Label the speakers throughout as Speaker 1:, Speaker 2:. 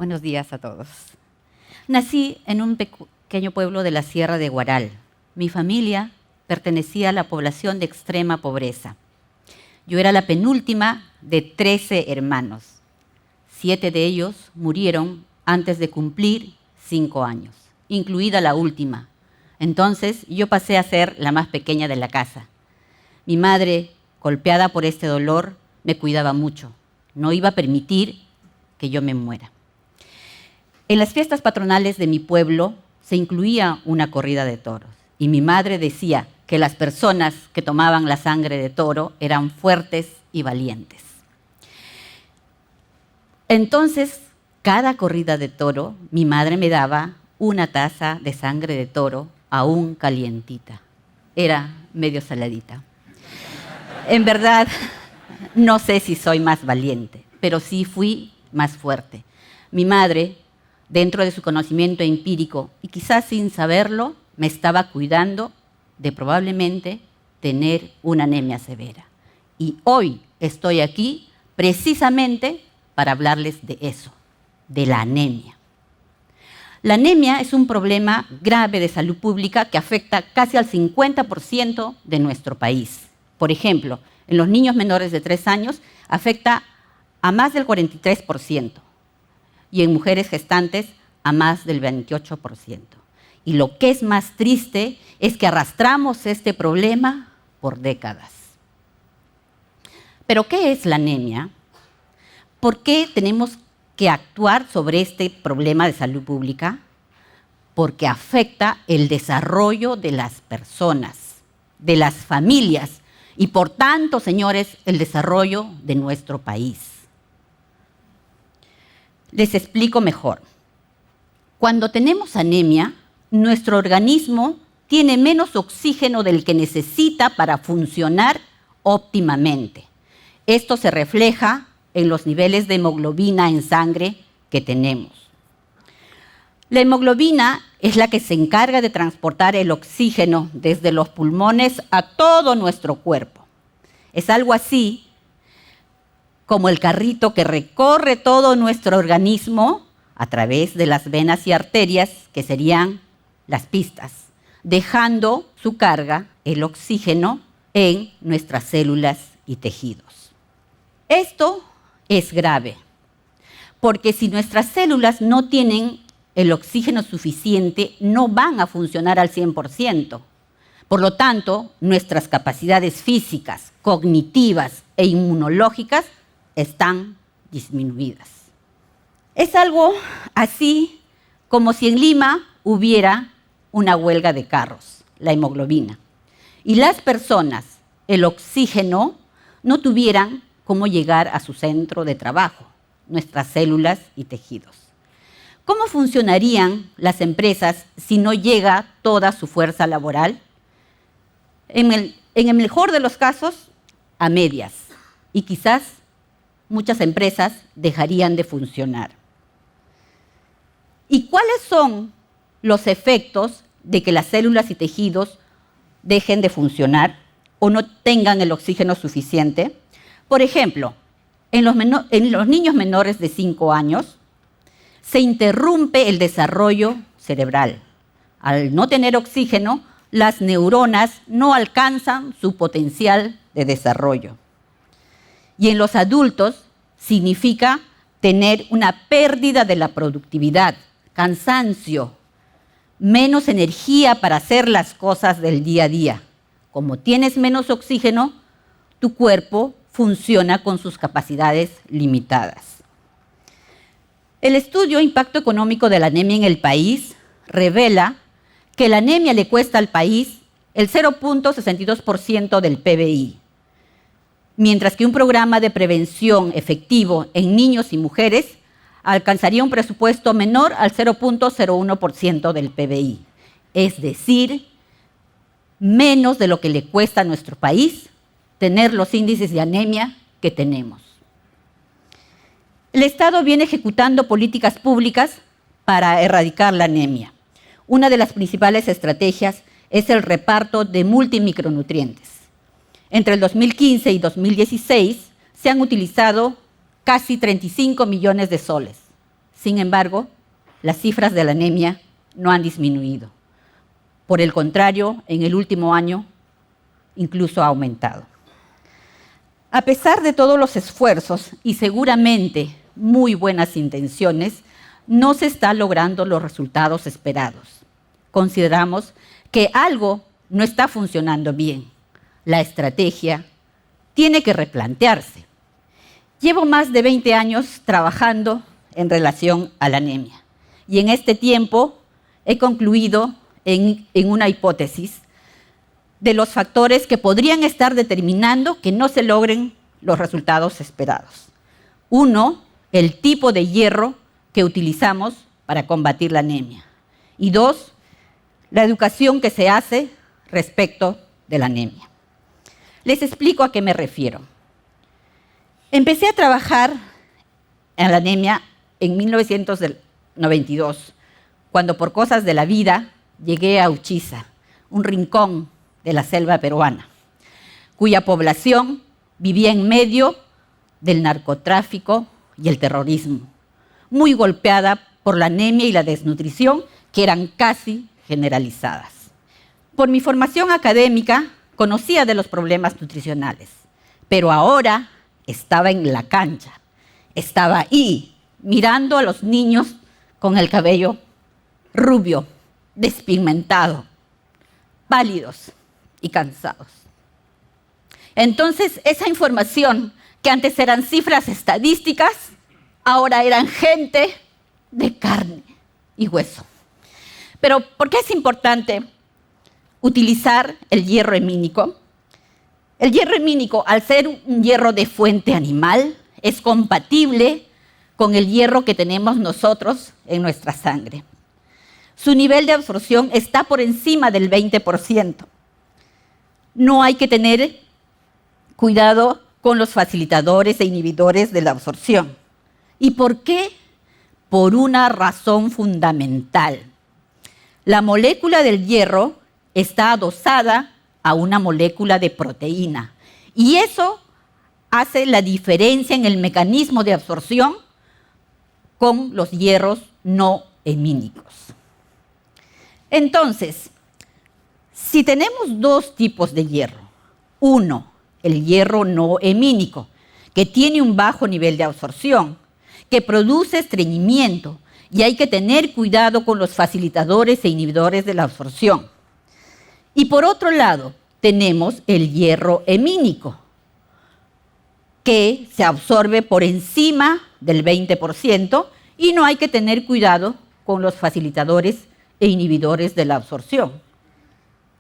Speaker 1: Buenos días a todos. Nací en un pequeño pueblo de la Sierra de Huaral. Mi familia pertenecía a la población de extrema pobreza. Yo era la penúltima de 13 hermanos. 7 de ellos murieron antes de cumplir 5 años, incluida la última. Entonces yo pasé a ser la más pequeña de la casa. Mi madre, golpeada por este dolor, me cuidaba mucho. No iba a permitir que yo me muera. En las fiestas patronales de mi pueblo se incluía una corrida de toros y mi madre decía que las personas que tomaban la sangre de toro eran fuertes y valientes. Entonces, cada corrida de toro, mi madre me daba una taza de sangre de toro aún calientita. Era medio saladita. En verdad, no sé si soy más valiente, pero sí fui más fuerte. Mi madre, dentro de su conocimiento empírico y quizás sin saberlo, me estaba cuidando de probablemente tener una anemia severa. Y hoy estoy aquí precisamente para hablarles de eso, de la anemia. La anemia es un problema grave de salud pública que afecta casi al 50% de nuestro país. Por ejemplo, en los niños menores de 3 años afecta a más del 43% y en mujeres gestantes a más del 28%. Y lo que es más triste es que arrastramos este problema por décadas. ¿Pero qué es la anemia? ¿Por qué tenemos que actuar sobre este problema de salud pública? Porque afecta el desarrollo de las personas, de las familias y, por tanto, señores, el desarrollo de nuestro país. Les explico mejor. Cuando tenemos anemia, nuestro organismo tiene menos oxígeno del que necesita para funcionar óptimamente. Esto se refleja en los niveles de hemoglobina en sangre que tenemos. La hemoglobina es la que se encarga de transportar el oxígeno desde los pulmones a todo nuestro cuerpo. Es algo así como el carrito que recorre todo nuestro organismo a través de las venas y arterias, que serían las pistas, dejando su carga, el oxígeno, en nuestras células y tejidos. Esto es grave, porque si nuestras células no tienen el oxígeno suficiente, no van a funcionar al 100%. Por lo tanto, nuestras capacidades físicas, cognitivas e inmunológicas están disminuidas. Es algo así como si en Lima hubiera una huelga de carros, la hemoglobina, y las personas, el oxígeno, no tuvieran cómo llegar a su centro de trabajo, nuestras células y tejidos. ¿Cómo funcionarían las empresas si no llega toda su fuerza laboral? En el mejor de los casos, a medias, y quizás muchas empresas dejarían de funcionar. ¿Y cuáles son los efectos de que las células y tejidos dejen de funcionar o no tengan el oxígeno suficiente? Por ejemplo, en los niños menores de 5 años se interrumpe el desarrollo cerebral. Al no tener oxígeno, las neuronas no alcanzan su potencial de desarrollo. Y en los adultos significa tener una pérdida de la productividad, cansancio, menos energía para hacer las cosas del día a día. Como tienes menos oxígeno, tu cuerpo funciona con sus capacidades limitadas. El estudio Impacto Económico de la Anemia en el País revela que la anemia le cuesta al país el 0.62% del PBI, mientras que un programa de prevención efectivo en niños y mujeres alcanzaría un presupuesto menor al 0.01% del PBI, es decir, menos de lo que le cuesta a nuestro país tener los índices de anemia que tenemos. El Estado viene ejecutando políticas públicas para erradicar la anemia. Una de las principales estrategias es el reparto de multimicronutrientes. Entre el 2015 y 2016 se han utilizado casi 35 millones de soles, Sin embargo, las cifras de la anemia no han disminuido. Por el contrario, en el último año incluso ha aumentado. A pesar de todos los esfuerzos y seguramente muy buenas intenciones, no se están logrando los resultados esperados. Consideramos que algo no está funcionando bien. La estrategia tiene que replantearse. Llevo más de 20 años trabajando en relación a la anemia y en este tiempo he concluido en una hipótesis de los factores que podrían estar determinando que no se logren los resultados esperados. Uno, el tipo de hierro que utilizamos para combatir la anemia. Y dos, la educación que se hace respecto de la anemia. Les explico a qué me refiero. Empecé a trabajar en la anemia en 1992, cuando por cosas de la vida llegué a Uchiza, un rincón de la selva peruana, cuya población vivía en medio del narcotráfico y el terrorismo, muy golpeada por la anemia y la desnutrición que eran casi generalizadas. Por mi formación académica, conocía de los problemas nutricionales, pero ahora estaba en la cancha, estaba ahí, mirando a los niños con el cabello rubio, despigmentado, pálidos y cansados. Entonces, esa información que antes eran cifras estadísticas, ahora eran gente de carne y hueso. Pero, ¿por qué es importante utilizar el hierro hemínico? El hierro hemínico, al ser un hierro de fuente animal, es compatible con el hierro que tenemos nosotros en nuestra sangre. Su nivel de absorción está por encima del 20%. No hay que tener cuidado con los facilitadores e inhibidores de la absorción. ¿Y por qué? Por una razón fundamental. La molécula del hierro está adosada a una molécula de proteína. Y eso hace la diferencia en el mecanismo de absorción con los hierros no hemínicos. Entonces, si tenemos dos tipos de hierro, uno, el hierro no hemínico, que tiene un bajo nivel de absorción, que produce estreñimiento, y hay que tener cuidado con los facilitadores e inhibidores de la absorción. Y por otro lado, tenemos el hierro hemínico, que se absorbe por encima del 20% y no hay que tener cuidado con los facilitadores e inhibidores de la absorción.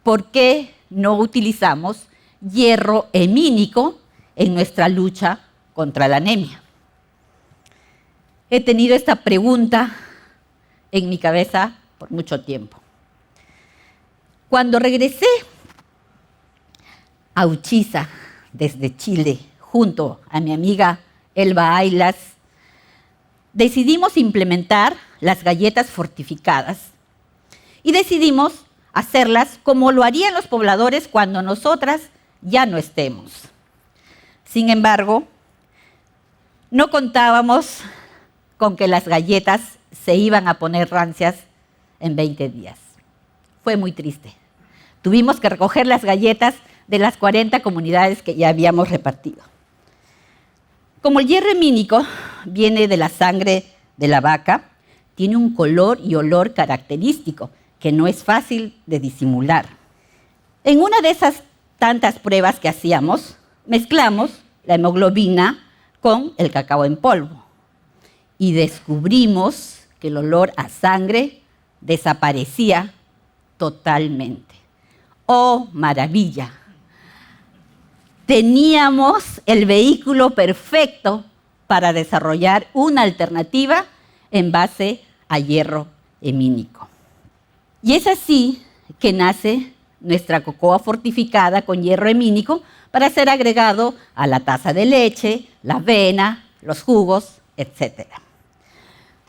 Speaker 1: ¿Por qué no utilizamos hierro hemínico en nuestra lucha contra la anemia? He tenido esta pregunta en mi cabeza por mucho tiempo. Cuando regresé a Uchiza desde Chile, junto a mi amiga Elba Aylas, decidimos implementar las galletas fortificadas y decidimos hacerlas como lo harían los pobladores cuando nosotras ya no estemos. Sin embargo, no contábamos con que las galletas se iban a poner rancias en 20 días. Fue muy triste. Tuvimos que recoger las galletas de las 40 comunidades que ya habíamos repartido. Como el hierro hemínico viene de la sangre de la vaca, tiene un color y olor característico que no es fácil de disimular. En una de esas tantas pruebas que hacíamos, mezclamos la hemoglobina con el cacao en polvo y descubrimos que el olor a sangre desaparecía totalmente. ¡Oh, maravilla! Teníamos el vehículo perfecto para desarrollar una alternativa en base a hierro hemínico. Y es así que nace nuestra cocoa fortificada con hierro hemínico para ser agregado a la taza de leche, la avena, los jugos, etc.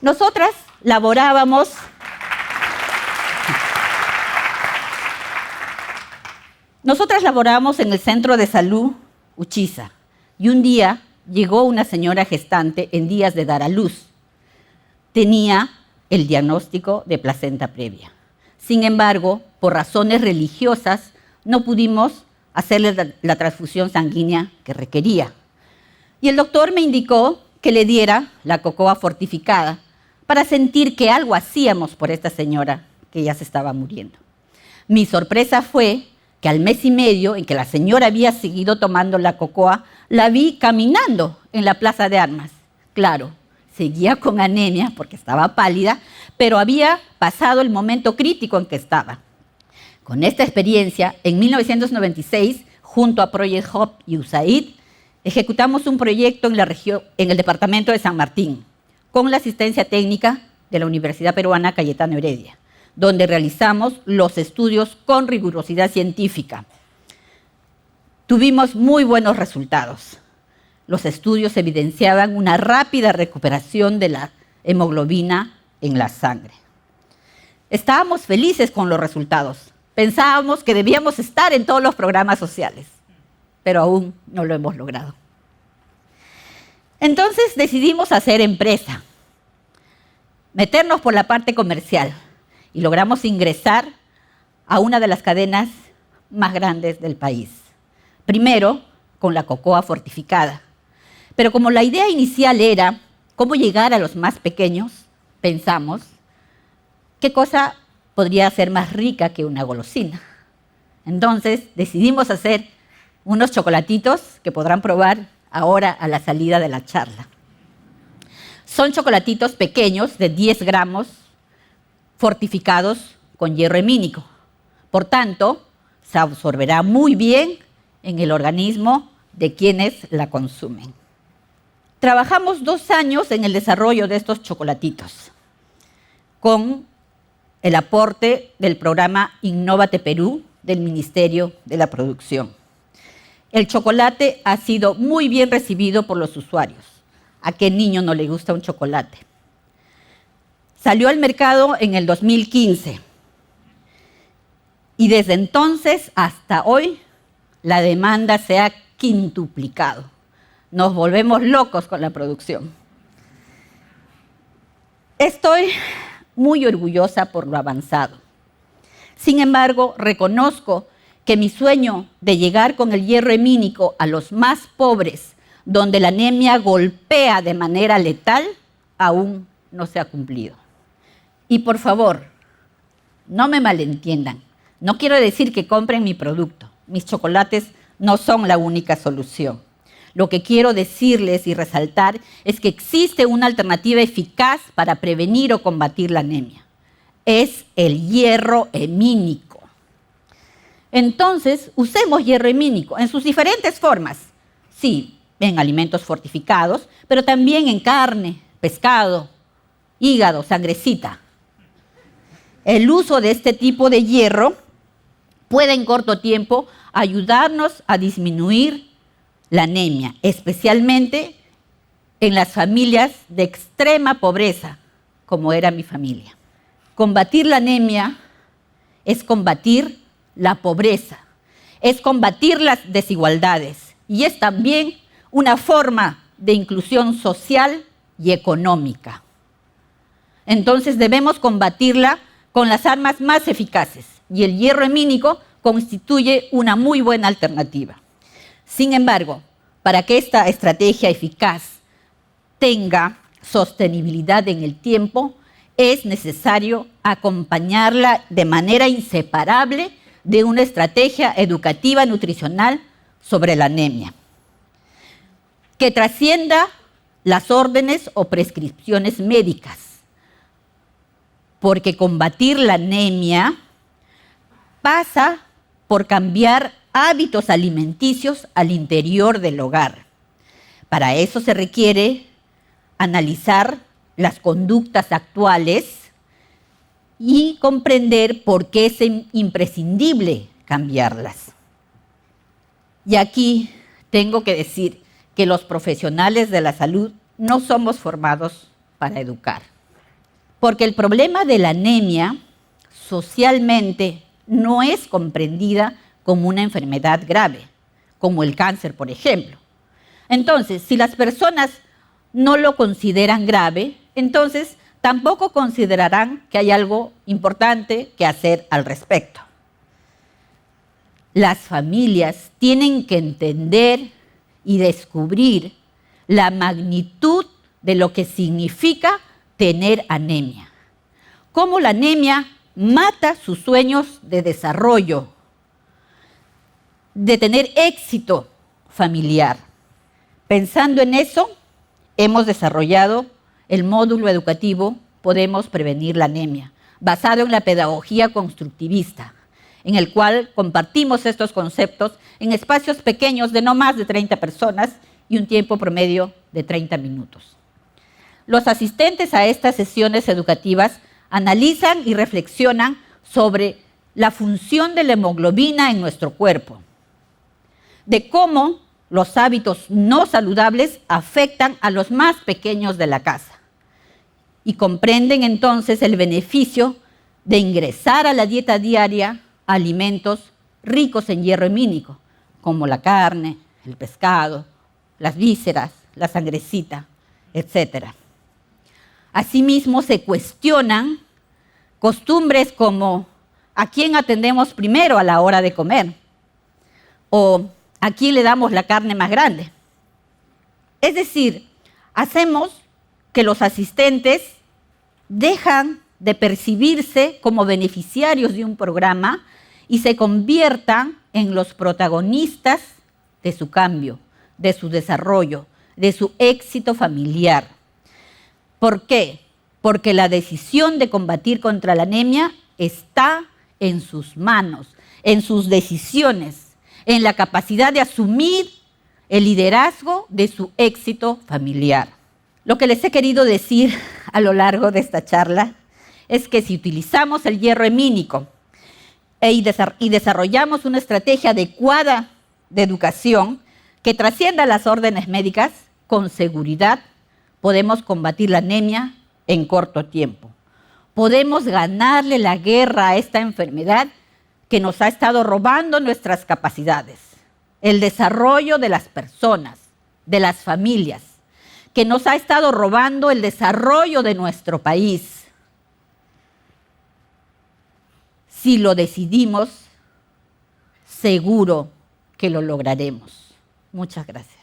Speaker 1: Nosotras laborábamos en el Centro de Salud Uchiza y un día llegó una señora gestante en días de dar a luz. tenía el diagnóstico de placenta previa. Sin embargo, por razones religiosas, no pudimos hacerle la transfusión sanguínea que requería. Y el doctor me indicó que le diera la cocoa fortificada para sentir que algo hacíamos por esta señora que ya se estaba muriendo. Mi sorpresa fue que al mes y medio en que la señora había seguido tomando la cocoa, la vi caminando en la Plaza de Armas. Claro, seguía con anemia porque estaba pálida, pero había pasado el momento crítico en que estaba. Con esta experiencia, en 1996, junto a Project Hope y USAID, ejecutamos un proyecto en la región, en el departamento de San Martín, con la asistencia técnica de la Universidad Peruana Cayetano Heredia, donde realizamos los estudios con rigurosidad científica. Tuvimos muy buenos resultados. Los estudios evidenciaban una rápida recuperación de la hemoglobina en la sangre. Estábamos felices con los resultados. Pensábamos que debíamos estar en todos los programas sociales, pero aún no lo hemos logrado. Entonces decidimos hacer empresa, meternos por la parte comercial y logramos ingresar a una de las cadenas más grandes del país. Primero, con la cocoa fortificada. Pero como la idea inicial era cómo llegar a los más pequeños, pensamos, ¿qué cosa podría ser más rica que una golosina? Entonces decidimos hacer unos chocolatitos que podrán probar ahora a la salida de la charla. Son chocolatitos pequeños de 10 gramos fortificados con hierro hemínico. Por tanto, se absorberá muy bien en el organismo de quienes la consumen. Trabajamos 2 años en el desarrollo de estos chocolatitos con el aporte del programa Innovate Perú del Ministerio de la Producción. El chocolate ha sido muy bien recibido por los usuarios. ¿A qué niño no le gusta un chocolate? Salió al mercado en el 2015 y desde entonces hasta hoy la demanda se ha quintuplicado. Nos volvemos locos con la producción. Estoy muy orgullosa por lo avanzado. Sin embargo, reconozco que mi sueño de llegar con el hierro hemínico a los más pobres, donde la anemia golpea de manera letal, aún no se ha cumplido. Y por favor, no me malentiendan. No quiero decir que compren mi producto. Mis chocolates no son la única solución. Lo que quiero decirles y resaltar es que existe una alternativa eficaz para prevenir o combatir la anemia. Es el hierro hemínico. Entonces, usemos hierro hemínico en sus diferentes formas. Sí, en alimentos fortificados, pero también en carne, pescado, hígado, sangrecita. El uso de este tipo de hierro puede en corto tiempo ayudarnos a disminuir la anemia, especialmente en las familias de extrema pobreza, como era mi familia. Combatir la anemia es combatir la pobreza, es combatir las desigualdades y es también una forma de inclusión social y económica. Entonces debemos combatirla con las armas más eficaces y el hierro hemínico constituye una muy buena alternativa. Sin embargo, para que esta estrategia eficaz tenga sostenibilidad en el tiempo, es necesario acompañarla de manera inseparable de una estrategia educativa nutricional sobre la anemia, que trascienda las órdenes o prescripciones médicas, porque combatir la anemia pasa por cambiar hábitos alimenticios al interior del hogar. Para eso se requiere analizar las conductas actuales y comprender por qué es imprescindible cambiarlas. Y aquí tengo que decir que los profesionales de la salud no somos formados para educar, porque el problema de la anemia socialmente no es comprendida como una enfermedad grave, como el cáncer, por ejemplo. Entonces, si las personas no lo consideran grave, entonces tampoco considerarán que hay algo importante que hacer al respecto. Las familias tienen que entender y descubrir la magnitud de lo que significa tener anemia. Cómo la anemia mata sus sueños de desarrollo, de tener éxito familiar. Pensando en eso, hemos desarrollado el módulo educativo Podemos Prevenir la Anemia, basado en la pedagogía constructivista, en el cual compartimos estos conceptos en espacios pequeños de no más de 30 personas y un tiempo promedio de 30 minutos. Los asistentes a estas sesiones educativas analizan y reflexionan sobre la función de la hemoglobina en nuestro cuerpo, de cómo los hábitos no saludables afectan a los más pequeños de la casa y comprenden entonces el beneficio de ingresar a la dieta diaria alimentos ricos en hierro hemínico, como la carne, el pescado, las vísceras, la sangrecita, etc. Asimismo, se cuestionan costumbres como ¿a quién atendemos primero a la hora de comer? ¿O a quién le damos la carne más grande? Es decir, hacemos que los asistentes dejan de percibirse como beneficiarios de un programa y se conviertan en los protagonistas de su cambio, de su desarrollo, de su éxito familiar. ¿Por qué? Porque la decisión de combatir contra la anemia está en sus manos, en sus decisiones, en la capacidad de asumir el liderazgo de su éxito familiar. Lo que les he querido decir a lo largo de esta charla es que si utilizamos el hierro hemínico y desarrollamos una estrategia adecuada de educación que trascienda las órdenes médicas, con seguridad podemos combatir la anemia en corto tiempo. Podemos ganarle la guerra a esta enfermedad que nos ha estado robando nuestras capacidades, el desarrollo de las personas, de las familias, que nos ha estado robando el desarrollo de nuestro país. Si lo decidimos, seguro que lo lograremos. Muchas gracias.